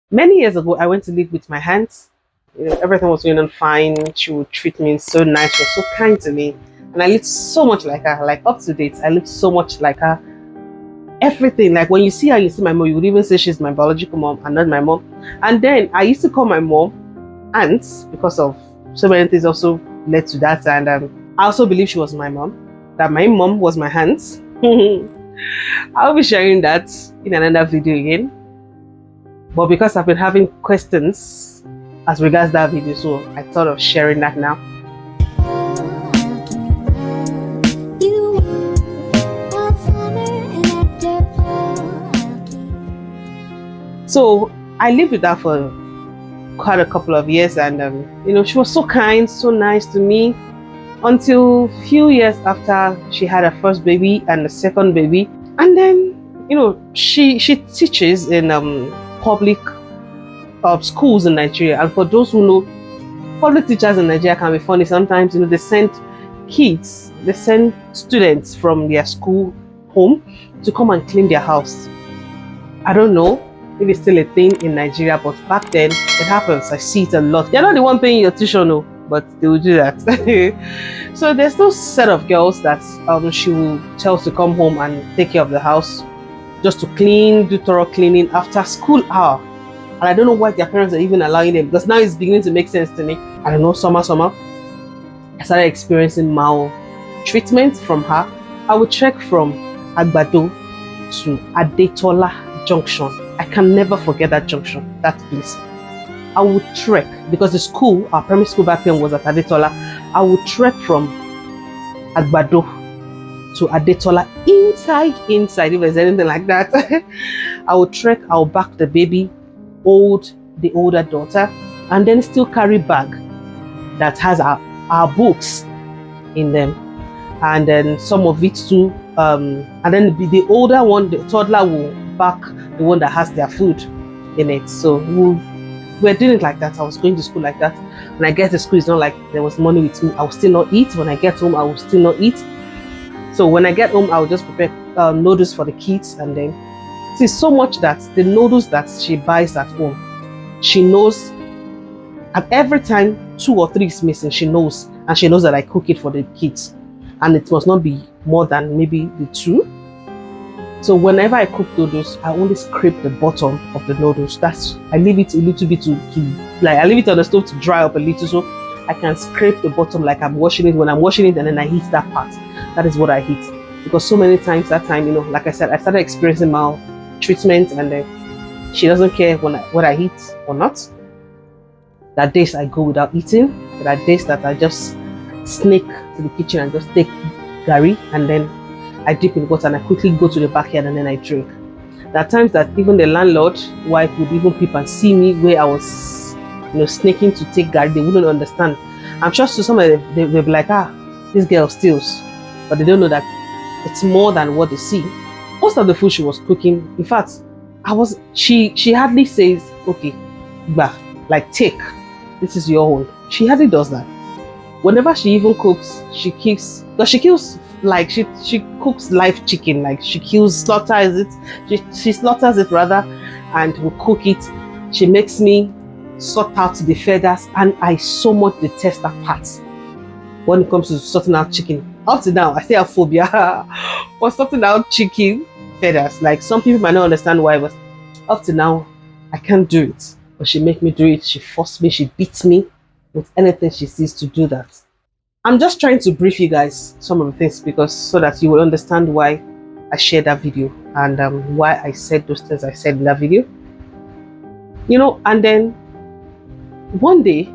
Many years ago, I went to live with my aunts. Everything was going on fine. She would treat me so nice. She was so kind to me. And I looked so much like her, like up to date. I looked so much like her. Everything, like when you see her, you see my mom, you would even say she's my biological mom and not my mom. And then I used to call my mom aunt because of so many things also led to that. And I also believe she was my mom, that my mom was my aunt. I'll be sharing that in another video again. But because I've been having questions as regards that video, so I thought of sharing that now. So I lived with her for quite a couple of years, and she was so kind, so nice to me until a few years after she had her first baby and the second baby. And then she teaches in public schools in Nigeria. And for those who know, public teachers in Nigeria can be funny sometimes. They send students from their school home to come and clean their house. I don't know if it's still a thing in Nigeria, but back then it happens. I see it a lot. They're not the one paying your tuition, no, but they will do that. So there's those set of girls that she will tell to come home and take care of the house, just to clean, do thorough cleaning after school hour. And I don't know why their parents are even allowing them, because now it's beginning to make sense to me. I don't know, somehow I started experiencing maltreatment from her. I would trek from Agbado to Adetola Junction. I can never forget that junction, that place. I would trek, because the school, our primary school back then was at Adetola. I would trek from Agbado to Adetola inside, if there's anything like that. I would trek, I would back the baby, hold the older daughter, and then still carry bag that has our books in them. And then some of it too, and then the older one, the toddler, will back the one that has their food in it. So we're doing it like that. I was going to school like that. When I get to school, it's not like there was money with me. I will still not eat. When I get home, I will still not eat. So when I get home, I will just prepare noodles for the kids. And then see, so much that the noodles that she buys at home, she knows, and every time 2 or 3 is missing, she knows. And she knows that I cook it for the kids. And it must not be more than maybe the 2. So whenever I cook noodles, I only scrape the bottom of the noodles. I leave it a little bit I leave it on the stove to dry up a little, so I can scrape the bottom like I'm washing it. When I'm washing it, and then I heat that part. That is what I heat. Because so many times that time, like I said, I started experiencing maltreatment, and she doesn't care what I eat or not. There are days I go without eating. There are days that I just sneak to the kitchen and just take gari, and then I dip in water and I quickly go to the backyard and then I drink. There are times that even the landlord wife would even peep and see me where I was, sneaking to take gari. They wouldn't understand. I'm sure to some of them, they'll be like, this girl steals. But they don't know that it's more than what they see. Most of the food she was cooking, in fact, she hardly says, okay, like take, this is your own. She hardly does that. Whenever she even cooks, she kills like she cooks live chicken, like she slaughters it rather, and will cook it. She makes me sort out the feathers, and I so much detest that part when it comes to sorting out chicken. Up to now, I still have phobia for sorting out chicken feathers. Like, some people might not understand why, but up to now, I can't do it. But she make me do it. She forced me. She beats me with anything she sees to do that. I'm just trying to brief you guys some of the things, because so that you will understand why I shared that video, and why I said those things I said in that video. And then one day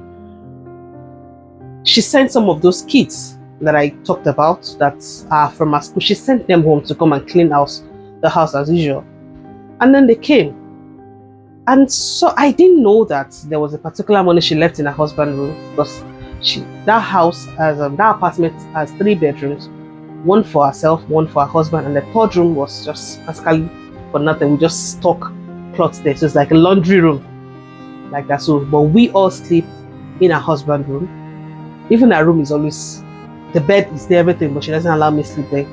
she sent some of those kids that I talked about that are from our school. She sent them home to come and clean the house as usual. And then they came. And so I didn't know that there was a particular money she left in her husband's room, because that apartment has 3 bedrooms, 1 for herself, 1 for her husband, and the 3rd room was just basically for nothing. We just stock clothes there, so it's like a laundry room, like that. So, but we all sleep in our husband's room. Even our room is always, the bed is there, everything, but she doesn't allow me to sleep there.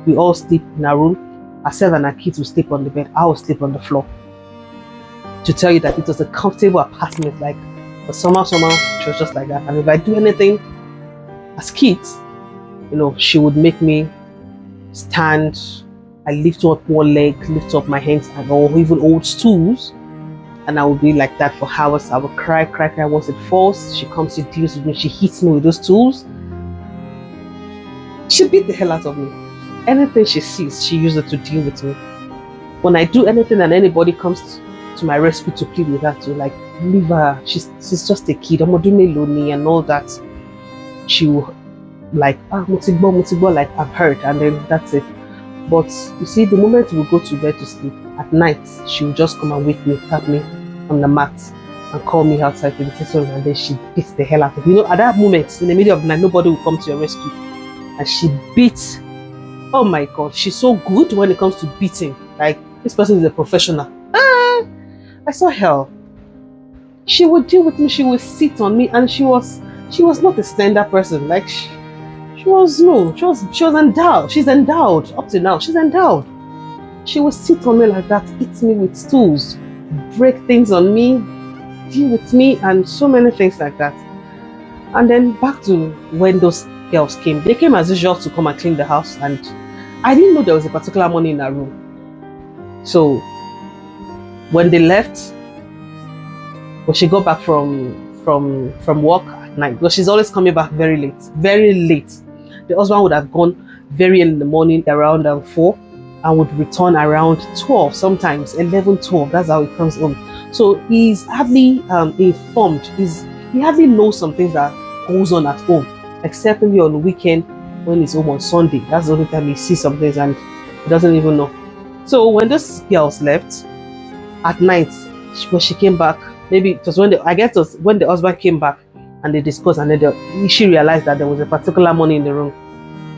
We all sleep in our room. Herself and our kids will sleep on the bed. I will sleep on the floor. to tell you that it was a comfortable apartment. Like, but somehow, she was just like that. And if I do anything as kids, she would make me stand. I lift up one leg, lift up my hands, or even old stools, and I would be like that for hours. I would cry. Once it falls, she comes, she deals with me, she hits me with those tools. She beat the hell out of me. Anything she sees, she uses it to deal with me. When I do anything and anybody comes to my rescue to plead with her to like leave her, she's just a kid, I'm gonna do lonely and all that, she will like mutigbo, like I've heard, and then that's it. But you see, the moment we go to bed to sleep at night, she will just come and wake me, tap me on the mat and call me outside to the station, and then she beats the hell out of me. At that moment in the middle of the night, nobody will come to your rescue, and she beats. Oh my god, she's so good when it comes to beating. Like, this person is a professional. I saw hell. She would deal with me, she would sit on me, and she was not a slender person. Like, she was endowed. She's endowed. Up to now, she's endowed. She would sit on me like that, hit me with stools, break things on me, deal with me, and so many things like that. And then back to when those girls came. They came as usual to come and clean the house, and I didn't know there was a particular money in her room. So when they left, when she got back from work at night, because she's always coming back very late. The husband would have gone very early in the morning, around 4, and would return around 12, sometimes 11, 12. That's how he comes home. So he's hardly informed. He hardly knows some things that goes on at home, except maybe on the weekend when he's home on Sunday. That's the only time he sees some things, and he doesn't even know. So when those girls left at night, when she came back, maybe it was when the husband came back and they discussed, and then she realized that there was a particular money in the room.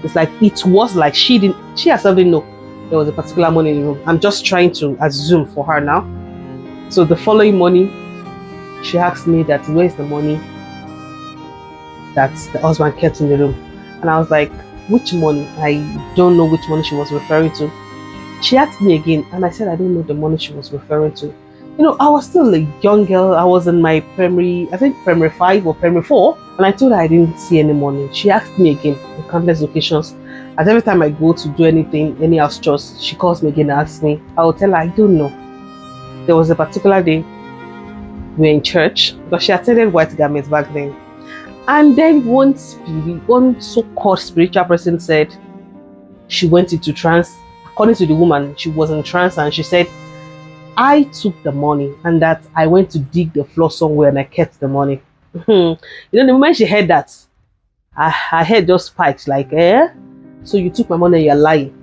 It's like, it was like she herself didn't know there was a particular money in the room. I'm just trying to assume for her now. So the following morning, she asked me that, where's the money that the husband kept in the room? And I was like, which money? I don't know which money she was referring to. She asked me again, and I said I don't know the money she was referring to. I was still a young girl. I was in my primary 5 or primary 4, and I told her I didn't see any money. She asked me again on countless occasions. As every time I go to do anything, any house chores, she calls me again and asks me. I will tell her I don't know. There was a particular day we were in church, because she attended White Garments back then. And then one so-called spiritual person said she went into trance. According to the woman, she was in trance, and she said, I took the money and that I went to dig the floor somewhere and I kept the money. The moment she heard that, her head just spiked, like, so you took my money and you're lying.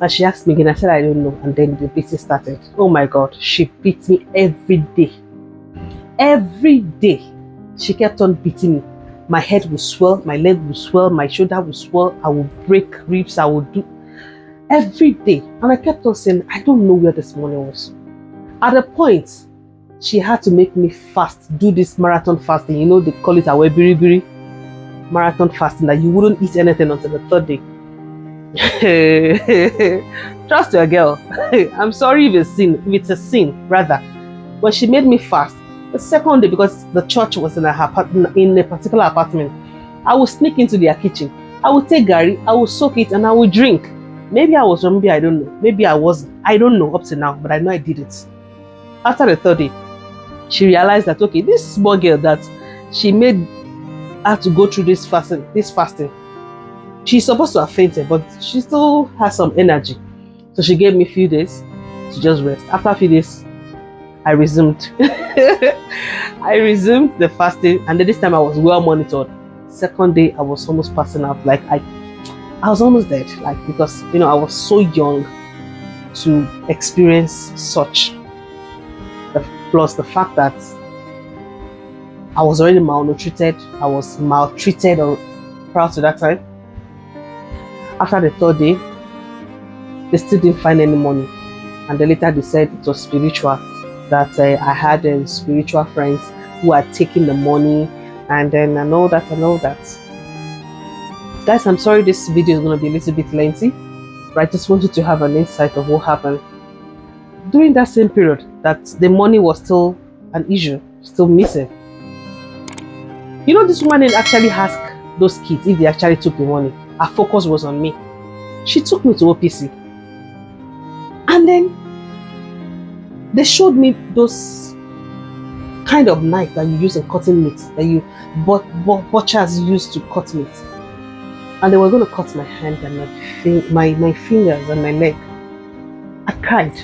And she asked me again. I said I don't know, and then the beating started. Oh my god, she beat me every day. Every day she kept on beating me. My head would swell, my leg would swell, my shoulder would swell, I would break ribs, I would do every day. And I kept on saying, I don't know where this money was. At a point, she had to make me fast, do this marathon fasting. They call it a biribiri marathon fasting, that you wouldn't eat anything until the 3rd day. Trust your girl. I'm sorry if it's a sin, rather. When she made me fast, the 2nd day, because the church was in a particular apartment, I would sneak into their kitchen. I would take gari, I would soak it, and I would drink. Maybe I was wrong, maybe I don't know. Maybe I wasn't. I don't know up to now, but I know I did it. After the 3rd day, she realized that, okay, this small girl that she made her to go through this fasting, she's supposed to have fainted, but she still has some energy. So she gave me a few days to just rest. After a few days, I resumed. I resumed the fasting, and then this time I was well monitored. 2nd day, I was almost passing out. Like, I was almost dead, like, because I was so young to experience such. Plus the fact that I was already malnourished, I was maltreated prior to that time. After the 3rd day, they still didn't find any money, and then later they said it was spiritual, that I had spiritual friends who had taken the money, and all that. Guys, I'm sorry this video is going to be a little bit lengthy, but I just wanted to have an insight of what happened. During that same period that the money was still an issue, still missing. You know, this woman didn't actually ask those kids if they actually took the money. Her focus was on me. She took me to OPC. And then they showed me those kind of knife that you use in cutting meat, that you butchers use to cut meat. And they were going to cut my hand and my fingers and my leg. I cried.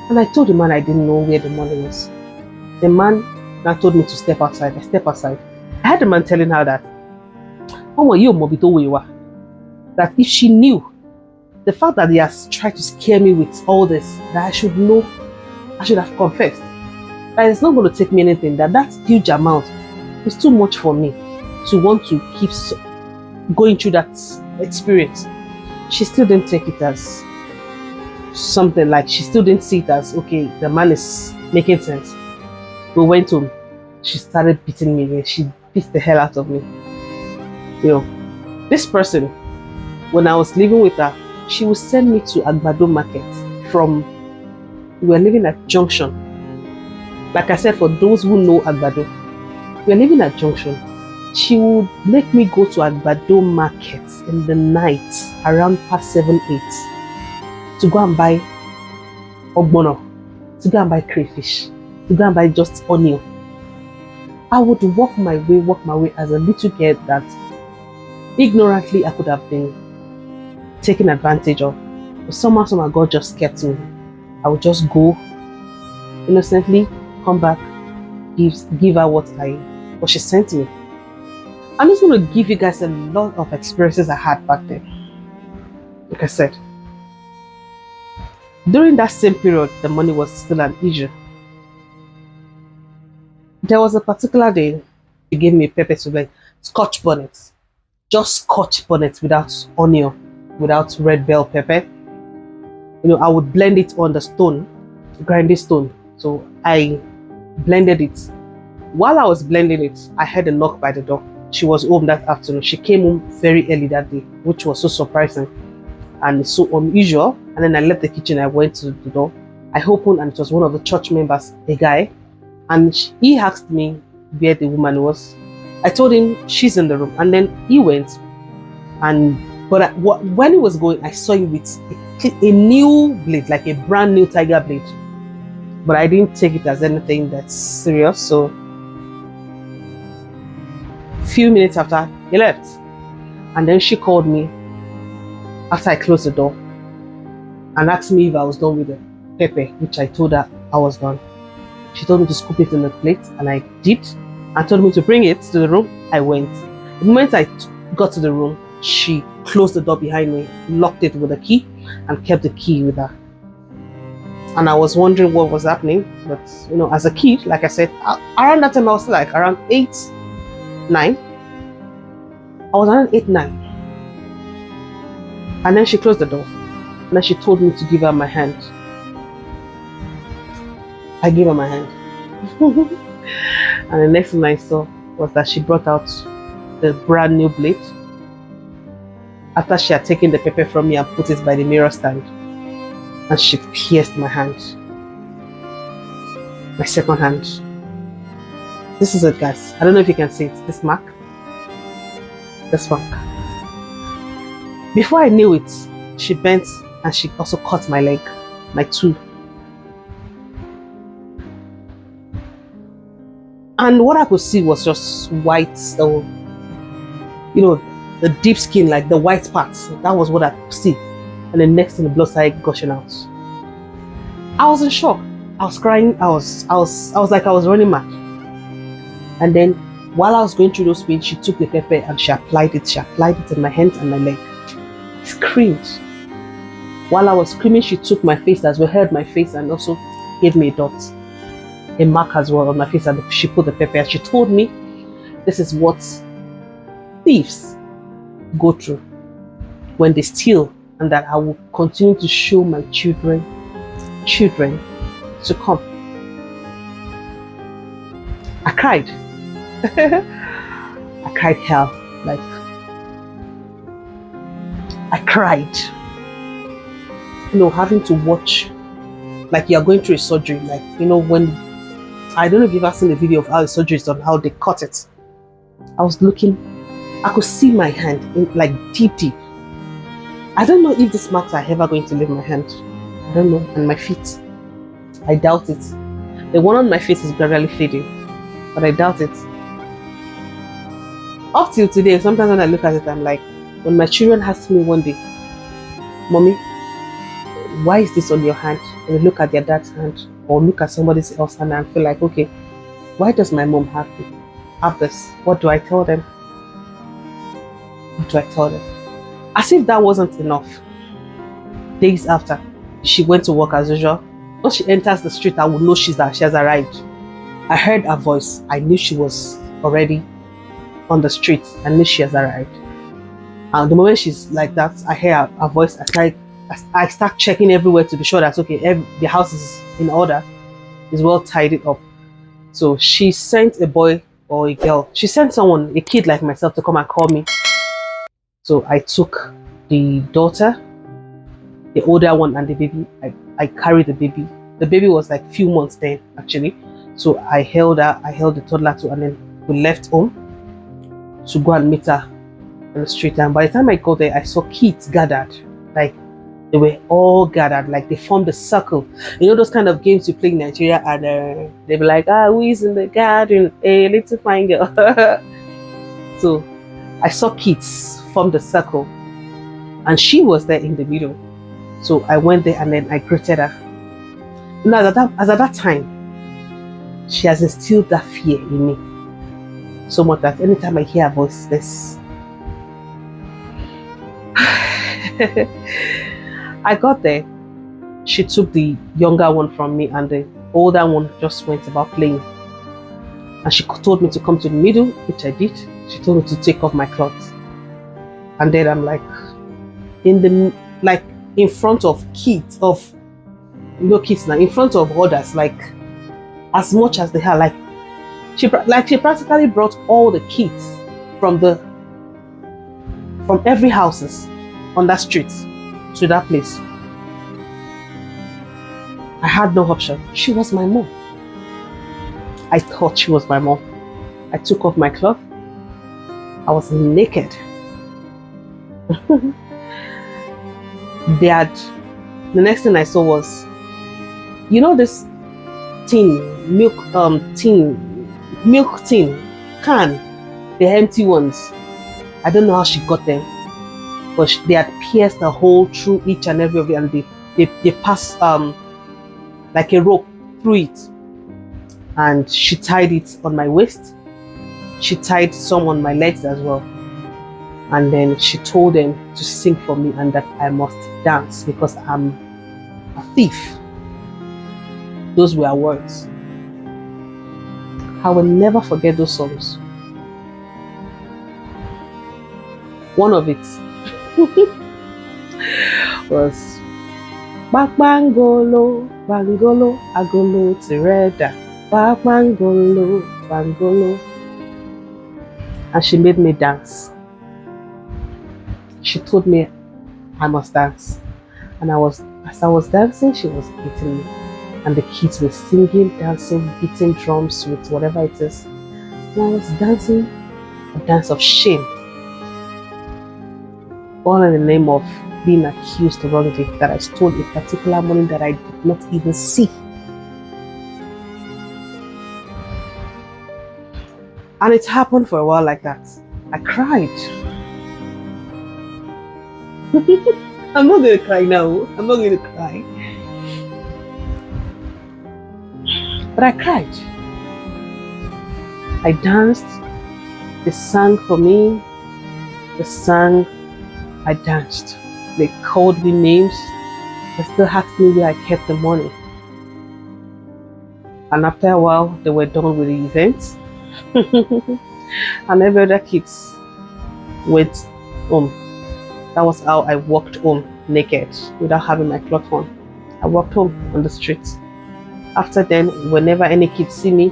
And I told the man I didn't know where the money was. The man now told me to step outside. I stepped outside. I had the man telling her that, oh, you mobito wewa. That if she knew the fact that he has tried to scare me with all this, that I should know, I should have confessed. That it's not going to take me anything, that huge amount is too much for me to want to keep going through that experience. She still didn't take it as something, like she still didn't see it as, okay, the man is making sense. We went home. She started beating me again. She beat the hell out of me. You know, this person, when I was living with her, she would send me to Agbado market we were living at Junction. Like I said, for those who know Agbado, we were living at Junction. She would make me go to Agbado market in the night around past 7, 8 to go and buy ogbono, to go and buy crayfish, to go and buy just onion. I would walk my way as a little girl that ignorantly I could have been taken advantage of. But somehow God just kept me. I would just go innocently, come back, give her what she sent me. I'm just going to give you guys a lot of experiences I had back then. Like I said, during that same period, the money was still an issue. There was a particular day she gave me pepper to like scotch bonnet. Just scotch bonnet without onion, without red bell pepper. You know, I would blend it on the stone, grinding stone. So I blended it. While I was blending it, I heard a knock by the door. She was home that afternoon. She came home very early that day, which was so surprising and so unusual. And then I left the kitchen. I went to the door. I opened, and it was one of the church members, a guy. And he asked me where the woman was. I told him she's in the room. And then he went. But when he was going, I saw him with a new blade, like a brand new tiger blade. But I didn't take it as anything that's serious. So few minutes after, he left. And then she called me after I closed the door and asked me if I was done with the pepper, which I told her I was done. She told me to scoop it in the plate, and I did, and told me to bring it to the room. I went. The moment I got to the room, she closed the door behind me, locked it with a key, and kept the key with her. And I was wondering what was happening, but you know, as a kid, like I said, around that time I was like around 8, 9. I was around 8, 9. And then she closed the door. And then she told me to give her my hand. I gave her my hand. And the next thing I saw was that she brought out the brand new blade after she had taken the pepper from me and put it by the mirror stand. And she pierced my hand. My second hand. This is it, guys. I don't know if you can see it. This mark. This mark. Before I knew it, she bent and she also cut my leg, my toe. And what I could see was just white, you know, the deep skin, like the white parts. That was what I could see. And the next thing, the blood started gushing out. I was in shock. I was crying. I was like I was running mad. And then while I was going through those pains, she took the pepper and she applied it. She applied it in my hands and my leg. I screamed. While I was screaming, she took my face as well, held my face, and also gave me a dot, a mark as well on my face. And she put the pepper. And she told me, this is what thieves go through when they steal, and that I will continue to show my children to come. I cried. I cried hell. Like, I cried. You know, having to watch like you are going through a surgery. Like, when, I don't know if you've ever seen a video of how a surgery is done, how they cut it. I was looking, I could see my hand in like deep. I don't know if these marks are ever going to leave my hand. I don't know. And my feet, I doubt it. The one on my face is gradually fading, but I doubt it. Up till today, sometimes when I look at it, I'm like, when my children ask me one day, Mommy, why is this on your hand? And they look at their dad's hand or look at somebody else's hand and feel like, okay, why does my mom have this? What do I tell them? What do I tell them? As if that wasn't enough. Days after, she went to work as usual. When she enters the street, I will know she has arrived. I heard her voice. I knew she was already on the street. I knew she has arrived. And the moment she's like that, I hear her voice. I start checking everywhere to be sure that, okay, the house is in order, is well tidied up. So she sent a boy or a girl. She sent someone, a kid like myself, to come and call me. So I took the daughter, the older one, and the baby. I carried the baby. The baby was like few months then, actually. So I held her, I held the toddler too, and then we left home to go and meet her on the street. And by the time I got there, I saw kids gathered. Like, they were all gathered, like they formed a circle. You know those kind of games you play in Nigeria, and they be like, who is in the garden? A little fine girl. So I saw kids form the circle, and she was there in the middle. So I went there and then I greeted her. Now, as at that time, she has instilled that fear in me so much that anytime I hear her voice, this. I got there. She took the younger one from me, and the older one just went about playing. And she told me to come to the middle, which I did. She told me to take off my clothes. And then I'm like, in front of kids, kids now, in front of others, like as much as they are, like she practically brought all the kids from every houses on that street to that place. I had no option. She was my mom. I thought she was my mom. I took off my clothes. I was naked. The next thing I saw was, this milk tin can, the empty ones. I don't know how she got them, but they had pierced a hole through each and every of it, and they passed like a rope through it, and she tied it on my waist. She tied some on my legs as well, and then she told them to sing for me and that I must dance because I'm a thief. Those were her words. I will never forget those songs. One of it was Bangolo, Bangolo, Agolo Tireda, Bangolo, Bangolo. And she made me dance. She told me I must dance. And as I was dancing, she was beating me. And the kids were singing, dancing, beating drums with whatever it is. And I was dancing a dance of shame. All in the name of being accused wrongly, that I stole a particular money that I did not even see. And it happened for a while like that. I cried. I'm not going to cry now. I'm not going to cry. But I cried. I danced. They sang for me. They sang. I danced. They called me names. They still asked me where I kept the money. And after a while, they were done with the event. And every other kids went home. That was how I walked home naked without having my clothes on. I walked home on the streets. After then, whenever any kids see me,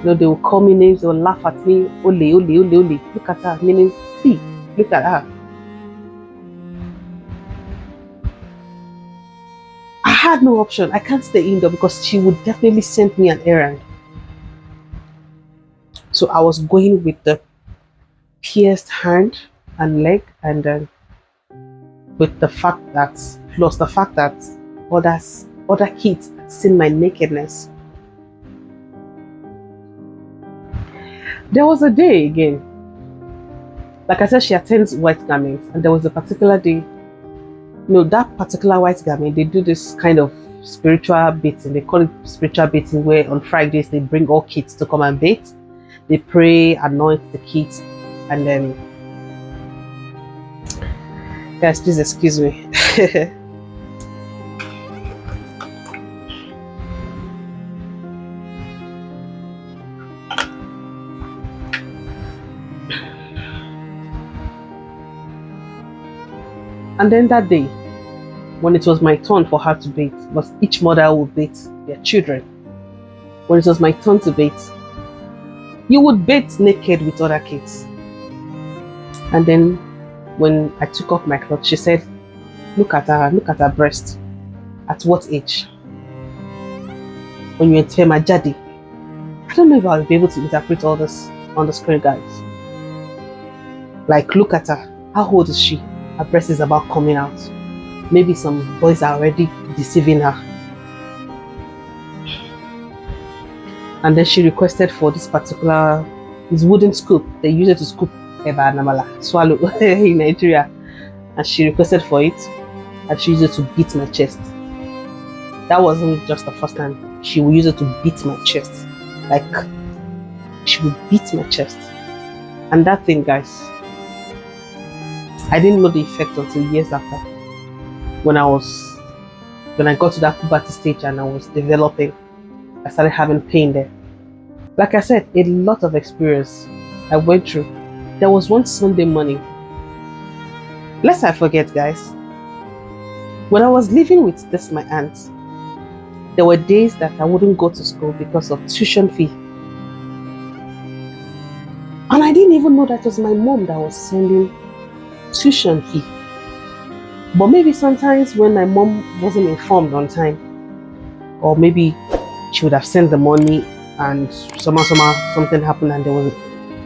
they will call me names, they will laugh at me. Ole, ole, ole, ole. Look at her, meaning, see, look at her. I had no option. I can't stay indoor because she would definitely send me an errand. So I was going with the pierced hand and leg, and then with the fact that, plus the fact that other kids had seen my nakedness. There was a day again. Like I said, she attends white garments, and there was a particular day. That particular white garment, they do this kind of spiritual baiting. They call it spiritual baiting, where on Fridays they bring all kids to come and bait. They pray, anoint the kids, and then, guys, please excuse me. And then that day, when it was my turn for her to bathe, because each mother would bathe their children. When it was my turn to bathe, you would bathe naked with other kids. And then when I took off my clothes, she said, look at her breast. At what age? When you enter my jadi. I don't know if I'll be able to interpret all this on the screen, guys. Like, look at her. How old is she? Her breast is about coming out. Maybe some boys are already deceiving her. And then she requested for this wooden scoop. They use it to scoop eba namala, swallow in Nigeria. And she requested for it, and she used it to beat my chest. That wasn't just the first time. She would use it to beat my chest. Like, she would beat my chest. And that thing, guys, I didn't know the effect until years after. When I got to that puberty stage and I was developing, I started having pain there. Like I said, a lot of experience I went through. There was one Sunday morning. Lest I forget, guys. When I was living with my aunt, there were days that I wouldn't go to school because of tuition fee. And I didn't even know that it was my mom that was sending tuition fee. But maybe sometimes when my mom wasn't informed on time, or maybe she would have sent the money and somehow something happened and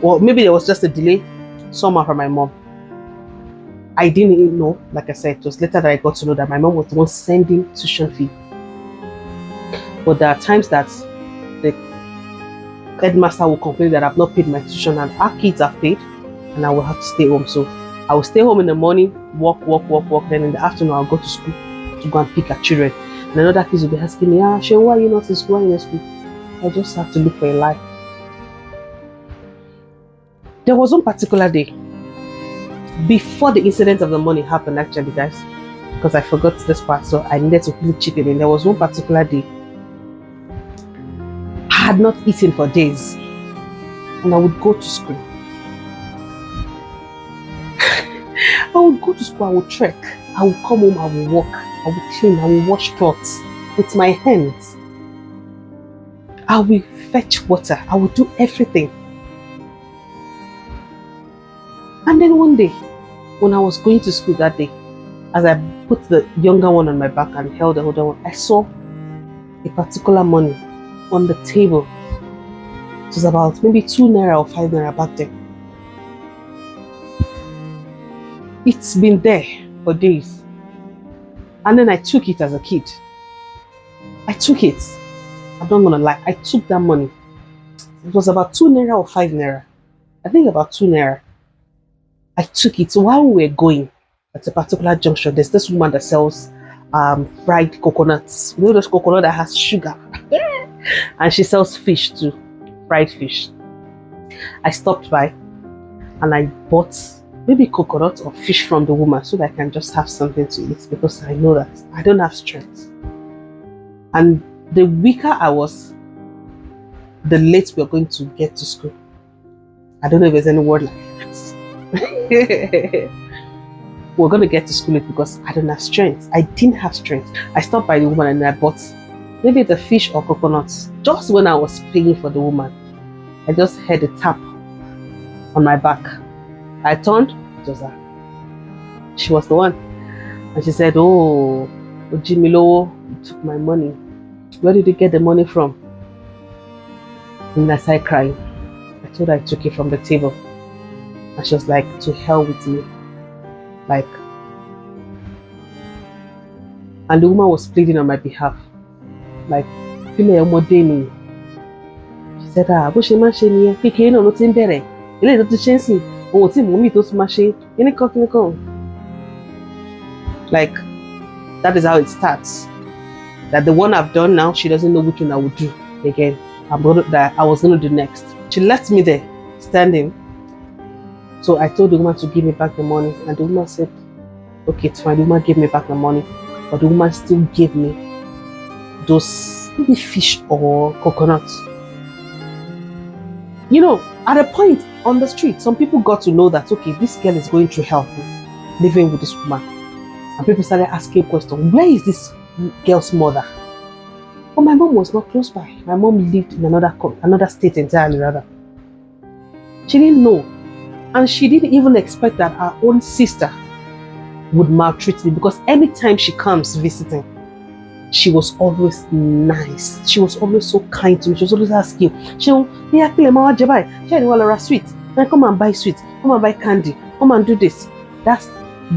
or maybe there was just a delay somehow from my mom. I didn't even know. Like I said, it was later that I got to know that my mom was the one sending tuition fee. But there are times that the headmaster will complain that I've not paid my tuition and our kids have paid, and I will have to stay home. So I will stay home in the morning, walk. Then in the afternoon, I'll go to school to go and pick our children. And another kids will be asking me, Shane, why are you not in school? Why are you not in school? I just have to look for a life. There was one particular day, before the incident of the money happened, actually, guys, because I forgot this part, so I needed to quickly chip it in. There was one particular day, I had not eaten for days, and I would go to school. I would go to school, I would trek, I would come home, I would walk, I would clean, I would wash clothes with my hands. I will fetch water, I would do everything. And then one day, when I was going to school that day, as I put the younger one on my back and held the older one, I saw a particular money on the table. It was about maybe 2 naira or 5 naira back then. It's been there for days. And then I took it as a kid. I took it. I'm not gonna lie. I took that money. It was about 2 naira or 5 naira. I think about 2 naira. I took it. So while we were going at a particular junction, there's this woman that sells fried coconuts. You know those coconut that has sugar? And she sells fish too. Fried fish. I stopped by and I bought maybe coconut or fish from the woman so that I can just have something to eat, because I know that I don't have strength. And the weaker I was, the late we are going to get to school. I don't know if there's any word like that. We're going to get to school late because I don't have strength. I didn't have strength. I stopped by the woman and I bought maybe the fish or coconuts. Just when I was paying for the woman, I just heard a tap on my back. I turned, it was her. She was the one. And she said, "Oh, Ojimilo, took my money. Where did you get the money from? And I started crying. I told her I took it from the table. And she was like, to hell with me. Like, and the woman was pleading on my behalf. Like, she said, bó ṣe máa ṣe nìyẹn, kékeré náà ló ti ń bẹ̀rẹ̀, eléyìí tó ti ṣe ń sìn, òun tí mò ń mì tó ti máa ṣe, kíníkan. Like, that is how it starts. That the one I've done now, she doesn't know which one I would do again. That I was going to do next. She left me there, standing. So I told the woman to give me back the money. And the woman said, okay, it's fine. The woman gave me back the money. But the woman still gave me those maybe fish or coconuts. You know, at a point on the street, some people got to know that, okay, this girl is going through hell living with this woman. And people started asking questions, where is this girl's mother? But my mom was not close by. My mom lived in another state entirely, rather. She didn't know. And she didn't even expect that her own sister would maltreat me, because anytime she comes visiting, she was always nice. She was always so kind to me. She was always asking, sweet. Come and buy sweet. Come and buy candy. Come and do this. That's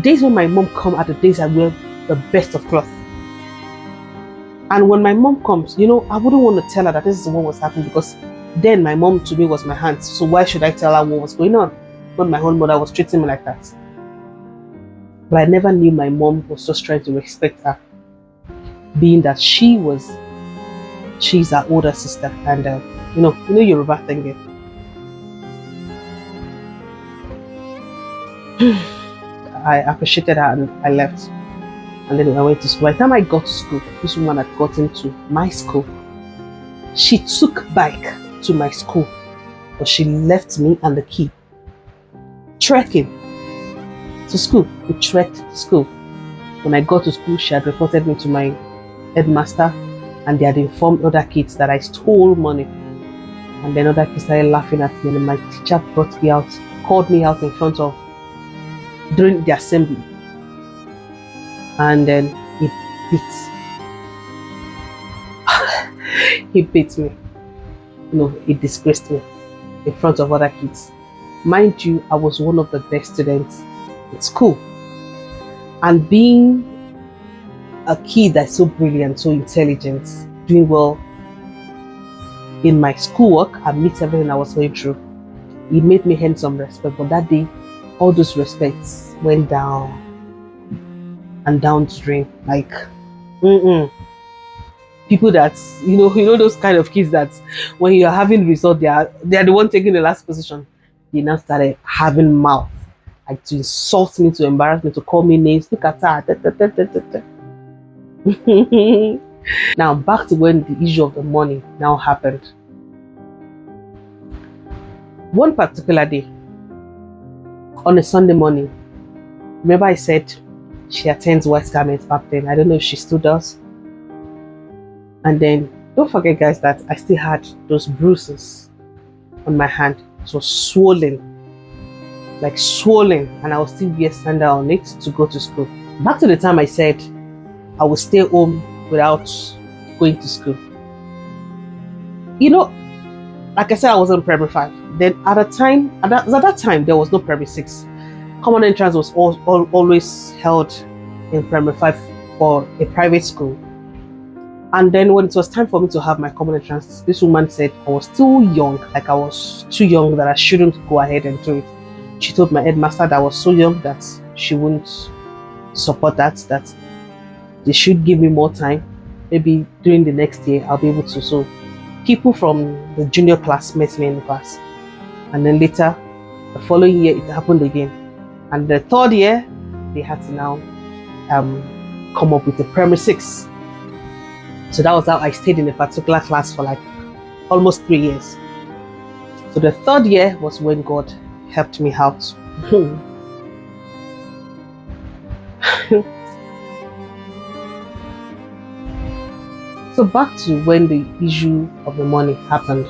days when my mom come are the days I wear the best of clothes. And when my mom comes, you know, I wouldn't want to tell her that this is what was happening, because then my mom to me was my aunt. So why should I tell her what was going on? When my own mother was treating me like that. But I never knew my mom was just trying to respect her, being that she's her older sister, and you know Yoruba thing there. I appreciated her and I left, and then I went to school. By the time I got to school, this woman had gotten to my school. She took bike to my school, but she left me and the key. Trekking to school. We trekked to school. When I got to school, she had reported me to my headmaster, and they had informed other kids that I stole money. And then other kids started laughing at me, and my teacher brought me out, called me out in front of, during the assembly. And then he beat me. He disgraced me in front of other kids. Mind you, I was one of the best students in school. And being a kid that's so brilliant, so intelligent, doing well in my schoolwork, amidst everything I was going through, it made me earn some respect. But that day, all those respects went down and downstream. Like, people that, those kind of kids that when you're having result, they are the one taking the last position. They now started having mouth, like to insult me, to embarrass me, to call me names. Look at that. Now back to when the issue of the money now happened. One particular day, on a Sunday morning, remember I said she attends White Garments back then. I don't know if she still does. And then don't forget, guys, that I still had those bruises on my hand. It was swollen, and I was still wear sandal on it to go to school. Back to the time I said I would stay home without going to school. Like I said, I was in primary 5. Then at that time, there was no primary 6. Common entrance was always held in primary 5 for a private school. And then when it was time for me to have my common entrance, this woman said I was still young, like I was too young, that I shouldn't go ahead and do it. She told my headmaster that I was so young that she wouldn't support that they should give me more time. Maybe during the next year, I'll be able to. So people from the junior class met me in the class. And then later, the following year, it happened again. And the third year, they had to now come up with a primary 6. So that was how I stayed in a particular class for like almost 3 years. So the third year was when God helped me out. So back to when the issue of the money happened.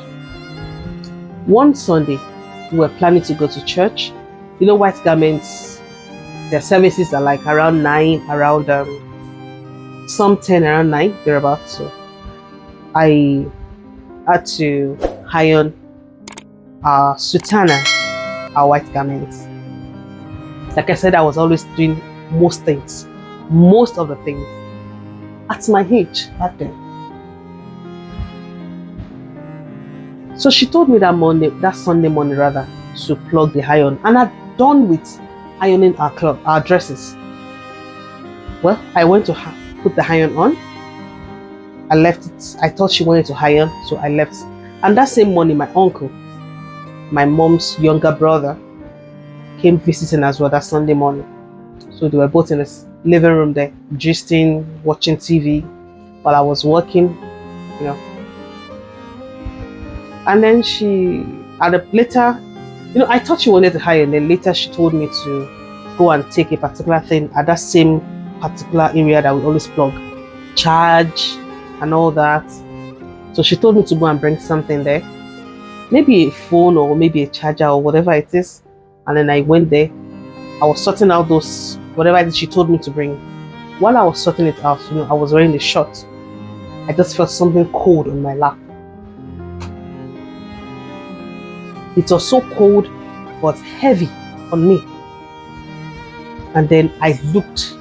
One Sunday, we were planning to go to church. White Garments, their services are like around 9, around some 10 around 9, thereabouts. So I had to iron our sutana, our white garments. Like I said, I was always doing most things, most of the things at my age back then. So she told me that Sunday morning rather, to plug the iron, and I'd done with ironing our dresses. Well, I went to put the iron on. I left it. I thought she wanted to iron, so I left. And that same morning, my uncle, my mom's younger brother, came visiting as well that Sunday morning. So they were both in the living room there, gisting, watching TV while I was working, you know. And then later, I thought she wanted to hire, and then later she told me to go and take a particular thing at that same particular area that we always plug, charge and all that. So she told me to go and bring something there, maybe a phone or maybe a charger or whatever it is. And then I went there. I was sorting out those, whatever it is she told me to bring. While I was sorting it out, I was wearing the shorts. I just felt something cold on my lap. It was so cold but heavy on me. And then I looked,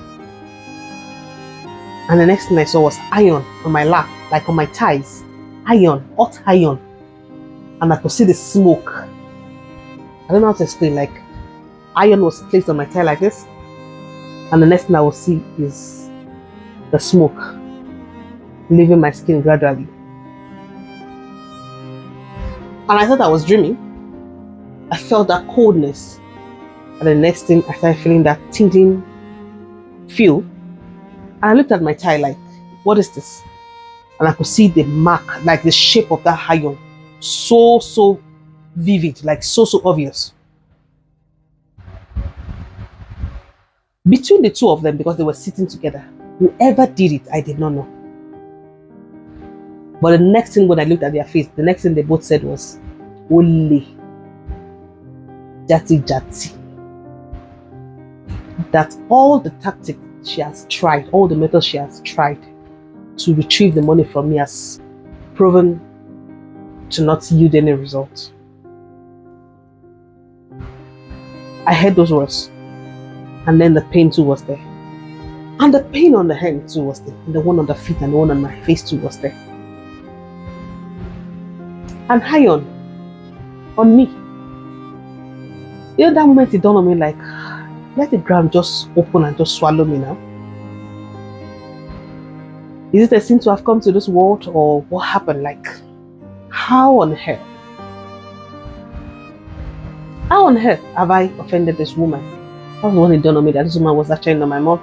and the next thing I saw was iron on my lap, like on my thighs. Iron, hot iron. And I could see the smoke. I don't know how to explain, like iron was placed on my thigh like this, and the next thing I will see is the smoke leaving my skin gradually. And I thought I was dreaming. I felt that coldness, and the next thing I started feeling that tingling feel. And I looked at my thigh like, what is this? And I could see the mark, like the shape of that iron, so vivid, like so obvious. Between the two of them, because they were sitting together, whoever did it, I did not know. But the next thing when I looked at their face, the next thing they both said was, Ole. Jati. That all the tactics she has tried, all the methods she has tried to retrieve the money from me has proven to not yield any result. I heard those words, and then the pain too was there. And the pain on the hand too was there, and the one on the feet and the one on my face too was there. And iron on me. That moment it dawned on me like, let the ground just open and just swallow me now. Is it a sin to have come to this world, or what happened? Like, how on earth have I offended this woman? That was when it dawned on me that this woman was actually not my mom.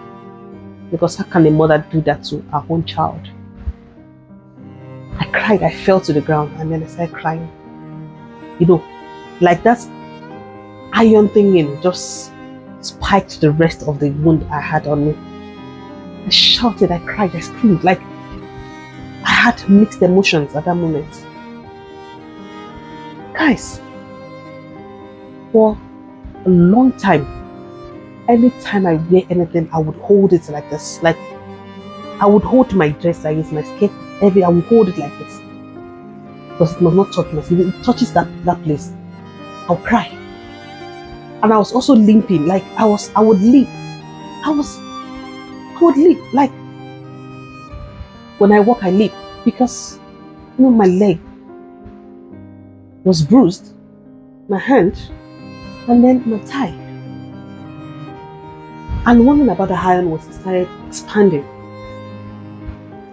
Because how can a mother do that to her own child? I cried, I fell to the ground, and then I started crying. Like that iron thing just spiked the rest of the wound I had on me. I shouted, I cried, I screamed, like I had mixed emotions at that moment. Guys, for a long time, anytime I wear anything, I would hold it like this. Like I would hold my dress like this, my skirt, I would hold it like this. Because it must not touch me. If it touches that place, I'll cry. And I was also limping, like I would limp. I would limp, like when I walk I limp, because my leg was bruised, my hand, and then my thigh. And one thing about the iron was it started expanding,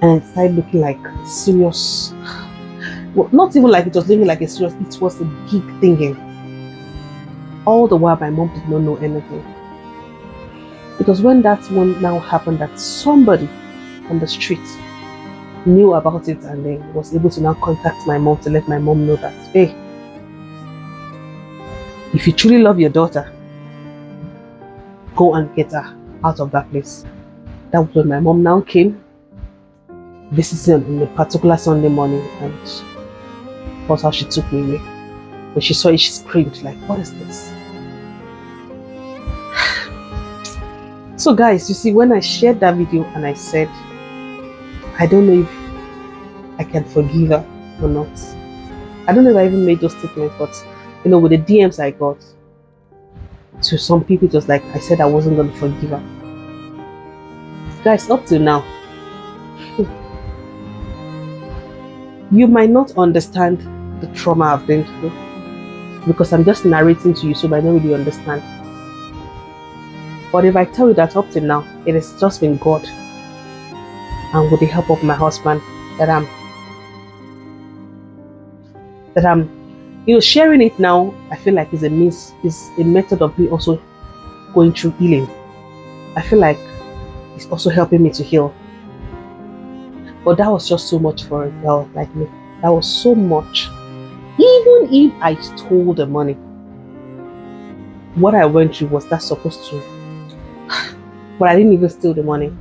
and it started looking like serious. Well, not even like it was looking like a serious, it was a big thing. All the while my mom did not know anything. Because when that one now happened, that somebody on the street knew about it and then was able to now contact my mom to let my mom know that, hey, if you truly love your daughter, go and get her out of that place. That was when my mom now came, visiting on a particular Sunday morning, and that's how she took me away. When she saw it, she screamed like, what is this? So guys, you see, when I shared that video and I said, I don't know if I can forgive her or not. I don't know if I even made those statements, but with the DMs I got, to some people it was like I said I wasn't going to forgive her. Guys, up till now, you might not understand the trauma I've been through because I'm just narrating to you, so I don't really understand. But if I tell you that up till now, it has just been God and with the help of my husband that I'm sharing it now. I feel like is a method of me also going through healing. I feel like it's also helping me to heal. But that was just so much for a girl like me. That was so much. Even if I stole the money, what I went through was that supposed to. But I didn't even steal the money.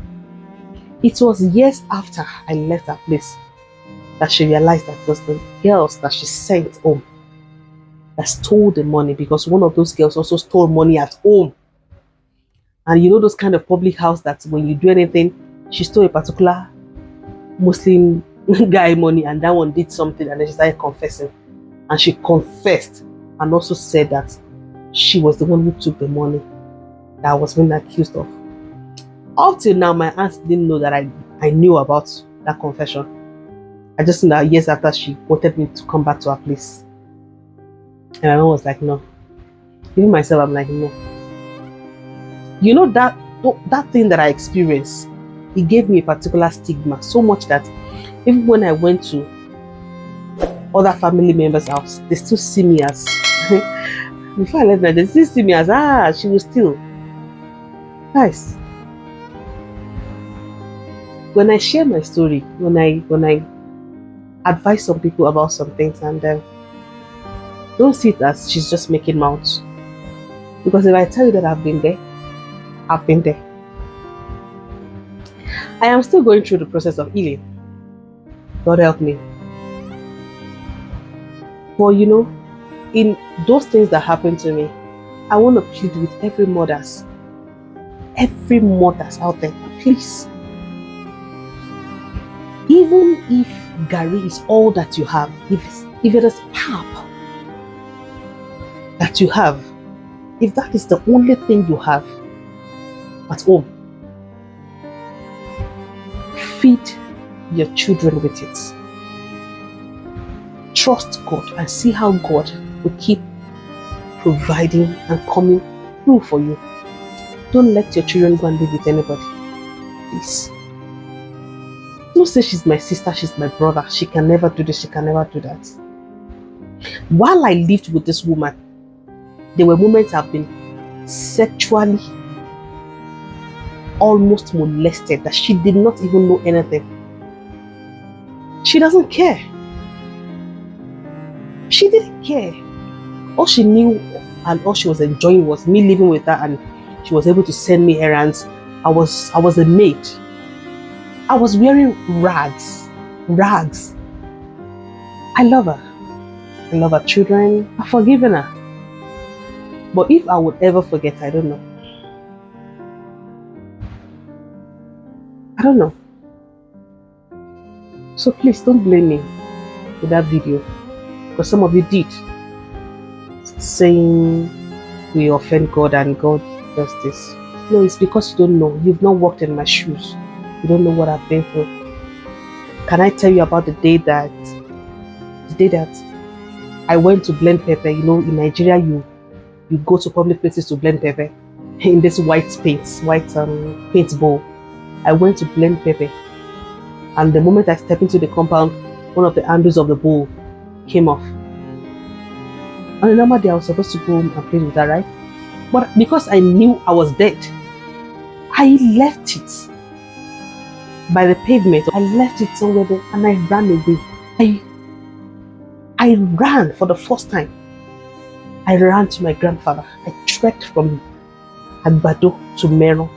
It was years after I left that place that she realized that it was the girls that she sent home that stole the money, because one of those girls also stole money at home. And those kind of public house that when you do anything, she stole a particular Muslim guy money and that one did something and then she started confessing. And she confessed and also said that she was the one who took the money that I was being accused of. Up till now, my aunt didn't know that I knew about that confession. I just know that years after she wanted me to come back to her place. And my mom was like, no. Even myself, I'm like, no. That thing that I experienced, it gave me a particular stigma, so much that even when I went to other family members' house, they still see me as before I left there, they still see me as she was still. Guys, when I share my story, when I advise some people about some things, and don't see it as she's just making mouths. Because if I tell you that I've been there, I've been there. I am still going through the process of healing. God help me. But in those things that happened to me, I want to plead with every mothers out there, please. Even if Gary is all that you have, if it is pap that you have, if that is the only thing you have at home, feed your children with it. Trust God and see how God will keep providing and coming through for you. Don't let your children go and live with anybody, please. Don't say she's my sister, she's my brother, she can never do this, she can never do that. While I lived with this woman, there were moments I've been sexually almost molested that she did not even know anything. She doesn't care. She didn't care. All she knew and all she was enjoying was me living with her, and she was able to send me errands. I was a maid. I was wearing rags. I love her. I love her children. I've forgiven her. But if I would ever forget, I don't know. I don't know. So please don't blame me for that video, because some of you did, saying we offend God and God does this. No, it's because you don't know. You've not walked in my shoes. You don't know what I've been through. Can I tell you about the day that I went to blend pepper? In Nigeria, you go to public places to blend pepper in this white paint bowl. I went to blend pepper, and the moment I stepped into the compound, one of the handles of the bowl came off. On a normal day, I was supposed to go home and play with that, right? But because I knew I was dead, I left it by the pavement. I left it somewhere there and I ran away. I ran for the first time. I ran to my grandfather. I trekked from Agbado to Mero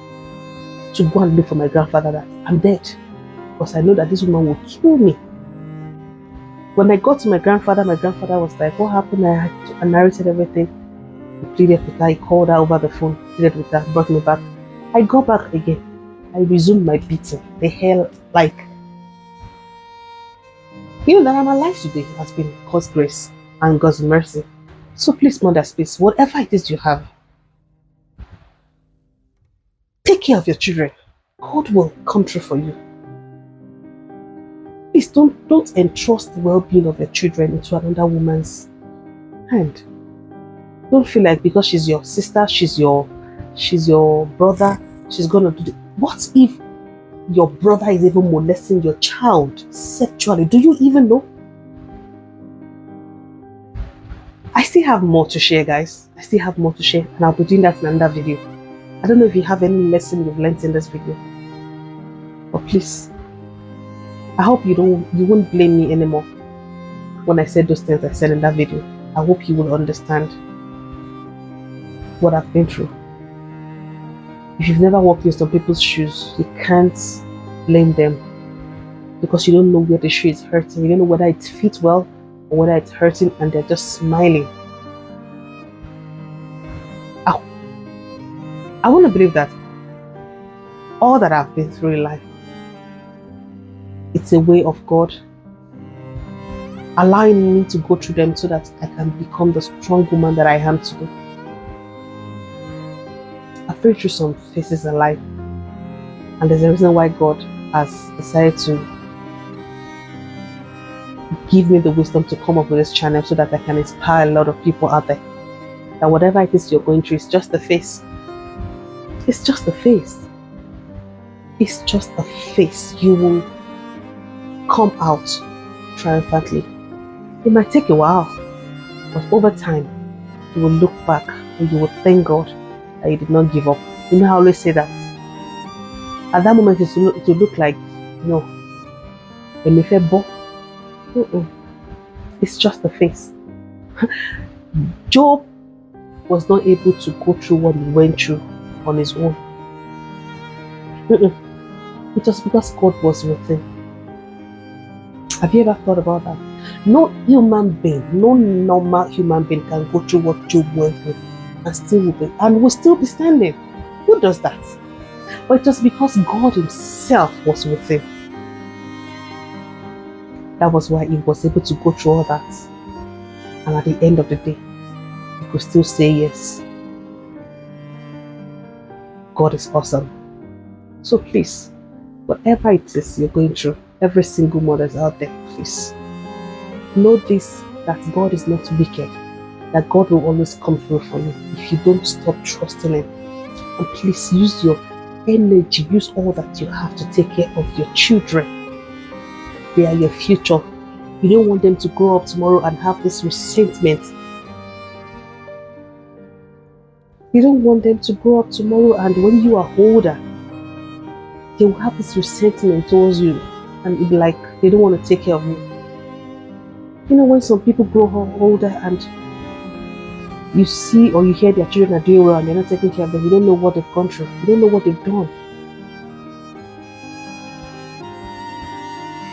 to go and look for my grandfather that I'm dead, because I know that this woman will kill me. When I got to my grandfather was like, what happened? I narrated everything. He pleaded with her. He called her over the phone, pleaded with her, brought me back. I go back again. I resumed my beating. The hell, like, You know that I'm alive today has been God's grace and God's mercy. So please, mothers, please, whatever it is you have, take care of your children. God will come through for you. Please don't entrust the well-being of your children into another woman's hand. Don't feel like because she's your sister, she's your brother, she's gonna do what if your brother is even molesting your child sexually? Do you even know? I still have more to share, guys. I still have more to share, and I'll be doing that in another video. I don't know if you have any lesson you've learned in this video, but please, I hope you won't blame me anymore when I said those things I said in that video. I hope you will understand what I've been through. If you've never walked in some people's shoes, you can't blame them because you don't know where the shoe is hurting. You don't know whether it fits well or whether it's hurting and they're just smiling. I want to believe that all that I've been through in life, it's a way of God allowing me to go through them so that I can become the strong woman that I am today. I've been through some phases in life, and there's a reason why God has decided to give me the wisdom to come up with this channel so that I can inspire a lot of people out there. That whatever it is you're going through is just a phase. It's just a phase. It's just a phase. You will come out triumphantly. It might take a while, but over time, you will look back and you will thank God that you did not give up. You know, I always say that. At that moment, it will look like, it's just a phase. Job was not able to go through what he went through on his own. It was because God was with him. Have you ever thought about that? No human being, no normal human being can go through what Job went through and will still be standing. Who does that? But it was because God himself was with him. That was why he was able to go through all that. And at the end of the day, he could still say yes. God is awesome. So please, whatever it is you're going through, every single mother is out there, please know this, that God is not wicked, that God will always come through for you if you don't stop trusting him. And please use your energy, use all that you have to take care of your children. They are your future. You don't want them to grow up tomorrow and have this resentment. You don't want them to grow up tomorrow and when you are older, they will have this resentment towards you and it'll be like they don't want to take care of you. You know, when some people grow older and you see or you hear their children are doing well and they're not taking care of them, you don't know what they've gone through. You don't know what they've done.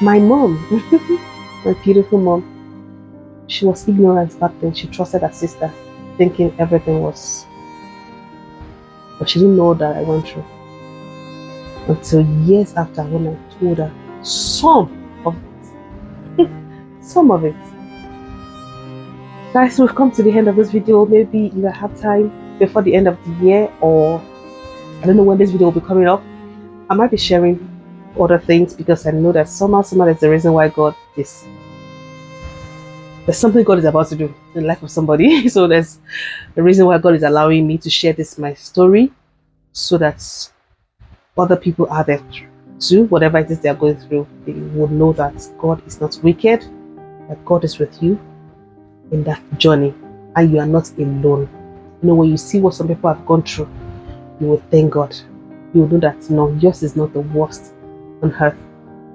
My mom, my beautiful mom, she was ignorant back then. She trusted her sister, thinking everything was... But she didn't know that I went through. Until years after when I told her some of it. Some of it. Guys, we've come to the end of this video. Maybe if I have time before the end of the year, or I don't know when this video will be coming up, I might be sharing other things because I know that somehow there's a reason why God is... There's something God is about to do in the life of somebody. So there's the reason why God is allowing me to share this, my story, so that other people out there too, whatever it is they're going through, they will know that God is not wicked, that God is with you in that journey and you are not alone. You know, when you see what some people have gone through, you will thank God. You will know that no, yours is not the worst on earth,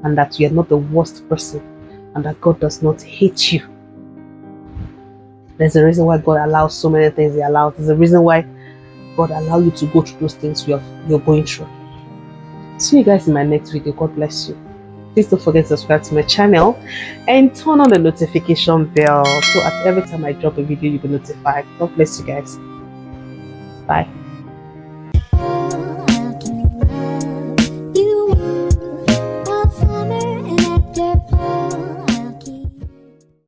and that you are not the worst person, and that God does not hate you. There's a reason why God allows so many things he allows. There's a reason why God allows you to go through those things you're going through. See you guys in my next video. God bless you. Please don't forget to subscribe to my channel and turn on the notification bell so at every time I drop a video you'll be notified. God bless you guys. Bye.